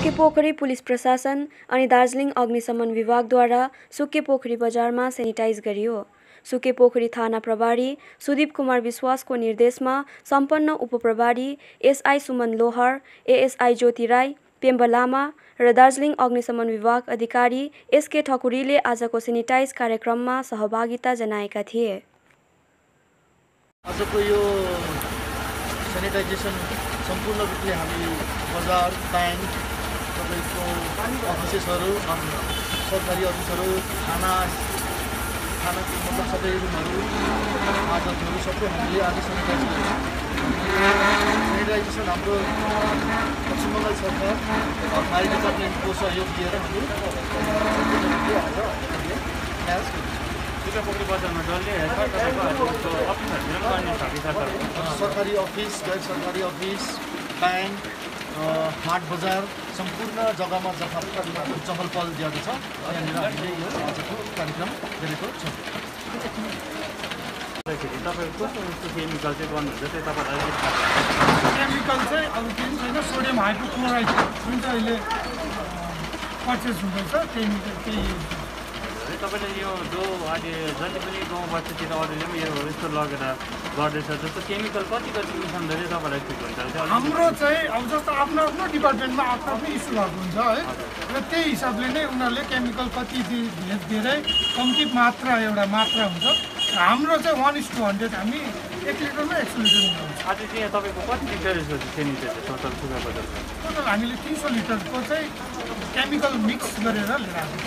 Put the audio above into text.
Sukepokhari police प्रशासन अनि दार्जिलिङ अग्निशमन विभागद्वारा सुकेपोखरी बजारमा सेनिटाइज गरियो। सुकेपोखरी थाना प्रभारी सुदीप कुमार विश्वासको निर्देशमा सम्पन्न उपप्रभारी एसआई सुमन लोहर, एएसआई ज्योति राई, पेम्बा लामा र दार्जिलिङ अग्निशमन विभाग अधिकारी एसके ठकुरीले आजको सेनिटाइज कार्यक्रममा सहभागिता जनाएका थिए। आजको यो सेनिटाइजेसन सम्पूर्ण रूपले हामी बजार, ब्याङ्क, तपाईँको अफिसेसहरू, सरकारी अफिसहरू, थानाको मतलब सबै रुमहरू, आदतहरू सबै हामीले आज सेनिटाइज गर्छौँ। सेनिटाइजेसन हाम्रो पश्चिम बङ्गाल सरकार फायर डिपार्टमेन्टको सहयोग लिएर सरकारी अफिस, गैर सरकारी अफिस, ब्याङ्क, हाट बजार सम्पूर्ण जग्गामा चहल पहल ज्यादा छ। यहाँनिर हामीले यो आजको कार्यक्रम गरेको छौँ। तपाईँको कस्तो केमिकल चाहिँ गर्नुहुन्छ चाहिँ तपाईँलाई केमिकल चाहिँ अब केही छैन, सोडियम हाइपोक्लोराइड जुन चाहिँ अहिले पर्चेस हुँदैछ त्यही तपाईँले यो जो अहिले जति पनि गाउँ बस्तीतिर अरूले पनि यो यस्तो लगेर गर्दैछ जस्तो केमिकल कति मिसाउँदा चाहिँ तपाईँलाई ठिक हुन्छ? हाम्रो चाहिँ अब जस्तो आफ्नो आफ्नो डिपार्टमेन्टमा आफ्नो आफ्नो इस्यु भएको हुन्छ है, र त्यही हिसाबले नै उनीहरूले केमिकल कति धेरै कम्ती मात्रा हुन्छ। हाम्रो चाहिँ 1:100 हामी 1 लिटरमा 100 लिटर हुन्छ। आज चाहिँ तपाईँको कति लिटर सेनिटाइजर टोटल सुगा बजार टोटल हामीले 300 लिटरको चाहिँ केमिकल मिक्स गरेर लिएर आएको।